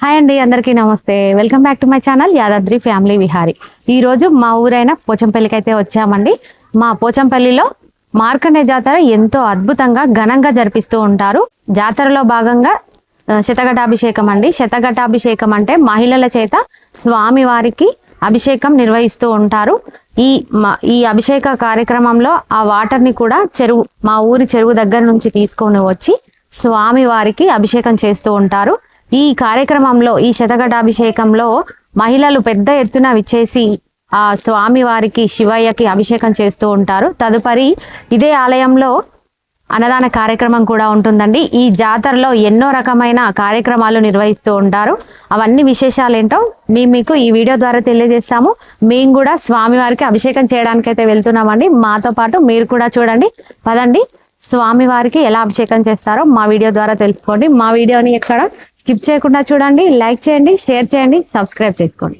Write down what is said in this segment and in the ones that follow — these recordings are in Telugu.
హాయ్ అండి, అందరికీ నమస్తే. Welcome back to my channel Yadadri family Vihari. ఈరోజు మా ఊరైన పోచంపల్లికి అయితే వచ్చామండి. మా పోచంపల్లిలో మార్కండే జాతర ఎంతో అద్భుతంగా ఘనంగా జరిపిస్తూ ఉంటారు. జాతరలో భాగంగా శతఘటాభిషేకం అండి. శతఘటాభిషేకం అంటే మహిళల చేత స్వామివారికి అభిషేకం నిర్వహిస్తూ ఉంటారు. ఈ అభిషేక కార్యక్రమంలో ఆ వాటర్ని కూడా మా ఊరి చెరువు దగ్గర నుంచి తీసుకొని వచ్చి స్వామివారికి అభిషేకం చేస్తూ ఉంటారు. ఈ కార్యక్రమంలో ఈ శతఘటాభిషేకంలో మహిళలు పెద్ద ఎత్తున విచ్చేసి ఆ స్వామివారికి శివయ్యకి అభిషేకం చేస్తూ ఉంటారు. తదుపరి ఇదే ఆలయంలో అన్నదాన కార్యక్రమం కూడా ఉంటుందండి. ఈ జాతరలో ఎన్నో రకమైన కార్యక్రమాలు నిర్వహిస్తూ ఉంటారు. అవన్నీ విశేషాలు ఏంటో మీకు ఈ వీడియో ద్వారా తెలియజేస్తాము. మేము కూడా స్వామివారికి అభిషేకం చేయడానికైతే వెళ్తున్నామండి. మాతో పాటు మీరు కూడా చూడండి. పదండి, స్వామివారికి ఎలా అభిషేకం చేస్తారో మా వీడియో ద్వారా తెలుసుకోండి. మా వీడియోని ఎక్కడ స్కిప్ చేయకుండా చూడండి. లైక్ చేయండి, షేర్ చేయండి, సబ్స్క్రైబ్ చేసుకోండి.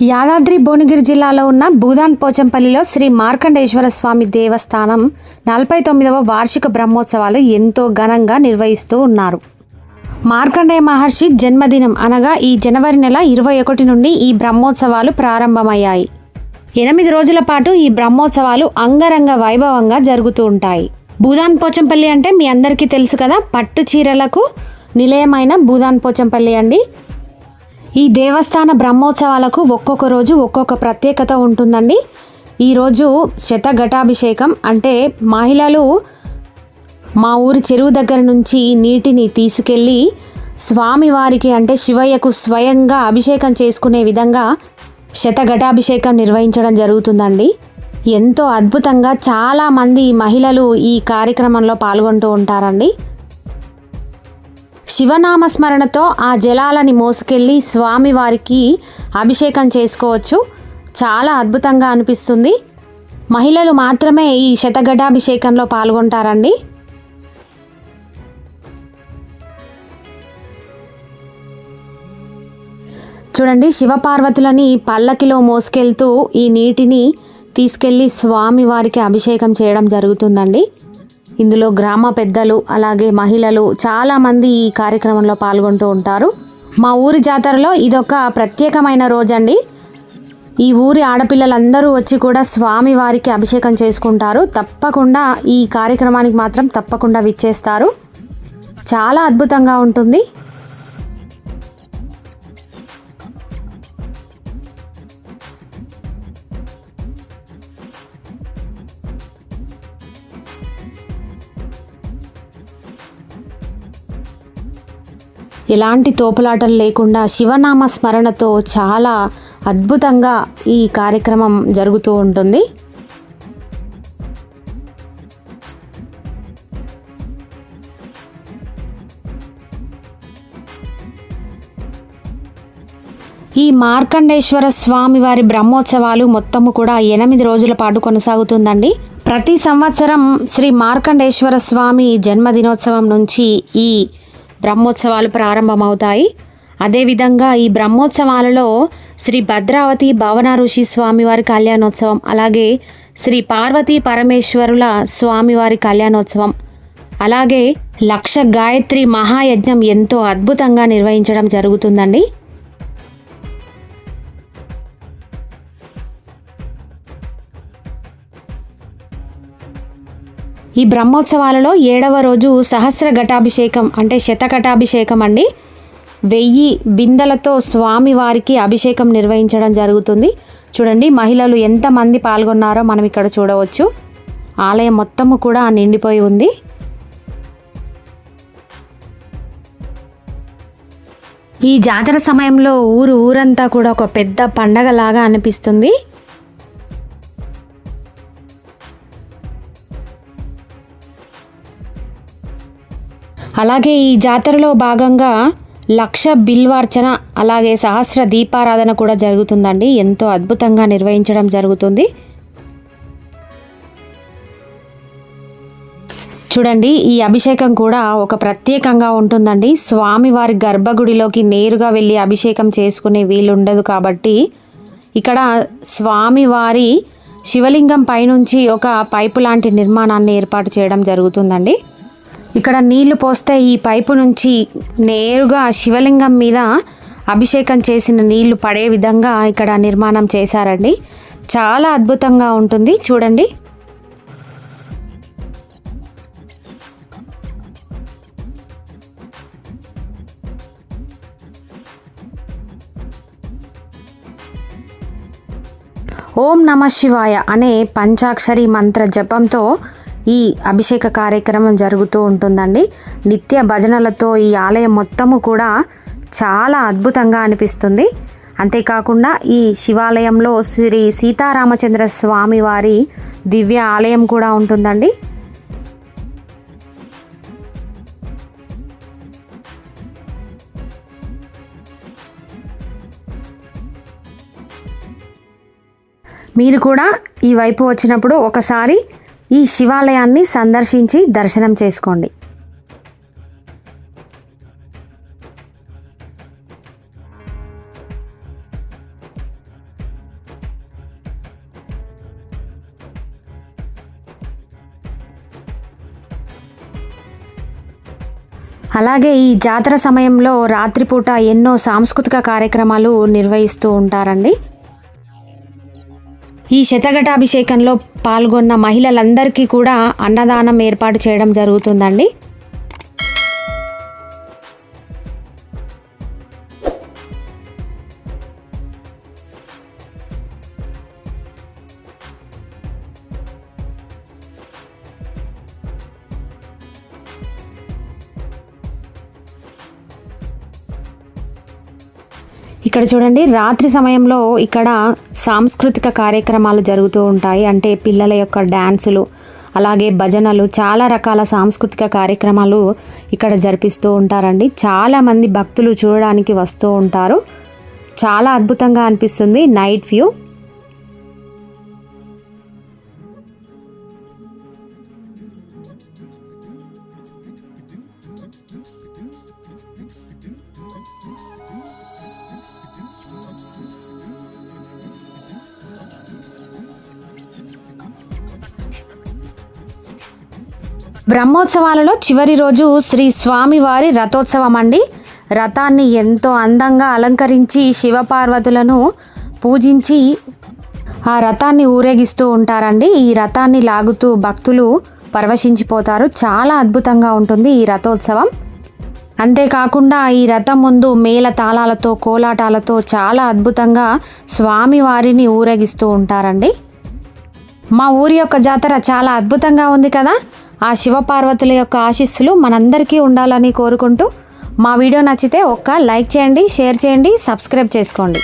యాదాద్రి భువనగిరి జిల్లాలో ఉన్న భూదాన్ పోచంపల్లిలో శ్రీ మార్కండేశ్వర స్వామి దేవస్థానం 49వ వార్షిక బ్రహ్మోత్సవాలు ఎంతో ఘనంగా నిర్వహిస్తూ ఉన్నారు. మార్కండేయ మహర్షి జన్మదినం అనగా ఈ జనవరి నెల 21 నుండి ఈ బ్రహ్మోత్సవాలు ప్రారంభమయ్యాయి. 8 రోజుల పాటు ఈ బ్రహ్మోత్సవాలు అంగరంగ వైభవంగా జరుగుతూ ఉంటాయి. భూదాన్ పోచంపల్లి అంటే మీ అందరికీ తెలుసు కదా, పట్టు చీరలకు నిలయమైన భూదాన్ పోచంపల్లి అండి. ఈ దేవస్థాన బ్రహ్మోత్సవాలకు ఒక్కొక్క రోజు ఒక్కొక్క ప్రత్యేకత ఉంటుందండి. ఈరోజు శతఘటాభిషేకం అంటే మహిళలు మా ఊరి చెరువు దగ్గర నుంచి నీటిని తీసుకెళ్ళి స్వామివారికి అంటే శివయ్యకు స్వయంగా అభిషేకం చేసుకునే విధంగా శతఘటాభిషేకం నిర్వహించడం జరుగుతుందండి. ఎంతో అద్భుతంగా చాలామంది మహిళలు ఈ కార్యక్రమంలో పాల్గొంటూ ఉంటారండి. శివనామస్మరణతో ఆ జలాలని మోసుకెళ్ళి స్వామివారికి అభిషేకం చేసుకోవచ్చు. చాలా అద్భుతంగా అనిపిస్తుంది. మహిళలు మాత్రమే ఈ శతఘటాభిషేకంలో పాల్గొంటారండి. చూడండి, శివపార్వతులని పల్లకిలో మోసుకెళ్తూ ఈ నీటిని తీసుకెళ్ళి స్వామివారికి అభిషేకం చేయడం జరుగుతుందండి. ఇందులో గ్రామ పెద్దలు అలాగే మహిళలు చాలామంది ఈ కార్యక్రమంలో పాల్గొంటూ ఉంటారు. మా ఊరి జాతరలో ఇదొక ప్రత్యేకమైన రోజండి. ఈ ఊరి ఆడపిల్లలందరూ వచ్చి కూడా స్వామివారికి అభిషేకం చేసుకుంటారు. తప్పకుండా ఈ కార్యక్రమానికి మాత్రం తప్పకుండా విచ్చేస్తారు. చాలా అద్భుతంగా ఉంటుంది. ఎలాంటి తోపులాటలు లేకుండా శివనామ స్మరణతో చాలా అద్భుతంగా ఈ కార్యక్రమం జరుగుతూ ఉంటుంది. ఈ మార్కండేశ్వర స్వామి వారి బ్రహ్మోత్సవాలు మొత్తము కూడా 8 రోజుల పాటు కొనసాగుతుందండి. ప్రతి సంవత్సరం శ్రీ మార్కండేశ్వర స్వామి జన్మదినోత్సవం నుంచి ఈ బ్రహ్మోత్సవాలు ప్రారంభమవుతాయి. అదేవిధంగా ఈ బ్రహ్మోత్సవాలలో శ్రీ భద్రావతి భవన ఋషి స్వామివారి కళ్యాణోత్సవం, అలాగే శ్రీ పార్వతీ పరమేశ్వరుల స్వామివారి కళ్యాణోత్సవం, అలాగే 1,00,000 గాయత్రి మహాయజ్ఞం ఎంతో అద్భుతంగా నిర్వహించడం జరుగుతుందండి. ఈ బ్రహ్మోత్సవాలలో 7వ రోజు సహస్ర ఘటాభిషేకం అంటే శతఘటాభిషేకం అండి. 1000 బిందెలతో స్వామివారికి అభిషేకం నిర్వహించడం జరుగుతుంది. చూడండి, మహిళలు ఎంతమంది పాల్గొన్నారో మనం ఇక్కడ చూడవచ్చు. ఆలయం మొత్తము కూడా నిండిపోయి ఉంది. ఈ జాతర సమయంలో ఊరంతా కూడా ఒక పెద్ద పండగలాగా అనిపిస్తుంది. అలాగే ఈ జాతరలో భాగంగా 1,00,000 బిల్వార్చన అలాగే సహస్ర దీపారాధన కూడా జరుగుతుందండి. ఎంతో అద్భుతంగా నిర్వహించడం జరుగుతుంది. చూడండి, ఈ అభిషేకం కూడా ఒక ప్రత్యేకంగా ఉంటుందండి. స్వామివారి గర్భగుడిలోకి నేరుగా వెళ్ళి అభిషేకం చేసుకునే వీలుండదు కాబట్టి ఇక్కడ స్వామివారి శివలింగం పైనుంచి ఒక పైపు లాంటి నిర్మాణాన్ని ఏర్పాటు చేయడం జరుగుతుందండి. ఇక్కడ నీళ్లు పోస్తే ఈ పైపు నుంచి నేరుగా శివలింగం మీద అభిషేకం చేసిన నీళ్లు పడే విధంగా ఇక్కడ నిర్మాణం చేశారండి. చాలా అద్భుతంగా ఉంటుంది చూడండి. ఓం నమ శివాయ అనే పంచాక్షరి మంత్ర జపంతో ఈ అభిషేక కార్యక్రమం జరుగుతూ ఉంటుందండి. నిత్య భజనలతో ఈ ఆలయం మొత్తము కూడా చాలా అద్భుతంగా అనిపిస్తుంది. అంతేకాకుండా ఈ శివాలయంలో శ్రీ సీతారామచంద్ర స్వామి వారి దివ్య ఆలయం కూడా ఉంటుందండి. మీరు కూడా ఈ వైపు వచ్చినప్పుడు ఒకసారి ఈ శివాలయాన్ని సందర్శించి దర్శనం చేసుకోండి. అలాగే ఈ జాతర సమయంలో రాత్రిపూట ఎన్నో సాంస్కృతిక కార్యక్రమాలు నిర్వహిస్తూ ఉంటారండి. ఈ శతఘటాభిషేకంలో పాల్గొన్న మహిళలందరికీ కూడా అన్నదానం ఏర్పాటు చేయడం జరుగుతుందండి. ఇక్కడ చూడండి, రాత్రి సమయంలో ఇక్కడ సాంస్కృతిక కార్యక్రమాలు జరుగుతూ ఉంటాయి. అంటే పిల్లల యొక్క డ్యాన్సులు, అలాగే భజనలు, చాలా రకాల సాంస్కృతిక కార్యక్రమాలు ఇక్కడ జరిపిస్తూ ఉంటారండి. చాలామంది భక్తులు చూడడానికి వస్తూ ఉంటారు. చాలా అద్భుతంగా అనిపిస్తుంది నైట్ వ్యూ. బ్రహ్మోత్సవాలలో చివరి రోజు శ్రీ స్వామివారి రథోత్సవం అండి. రథాన్ని ఎంతో అందంగా అలంకరించి శివపార్వతులను పూజించి ఆ రథాన్ని ఊరేగిస్తూ ఉంటారండి. ఈ రథాన్ని లాగుతూ భక్తులు పరవశించిపోతారు. చాలా అద్భుతంగా ఉంటుంది ఈ రథోత్సవం. అంతేకాకుండా ఈ రథం ముందు మేళ తాళాలతో, కోలాటాలతో చాలా అద్భుతంగా స్వామివారిని ఊరేగిస్తూ ఉంటారండి. మా ఊరి యొక్క జాతర చాలా అద్భుతంగా ఉంది కదా. ఆ శివపార్వతుల యొక్క ఆశీస్సులు మనందరికీ ఉండాలని కోరుకుంటూ మా వీడియో నచ్చితే ఒక్క లైక్ చేయండి, షేర్ చేయండి, సబ్స్క్రైబ్ చేసుకోండి.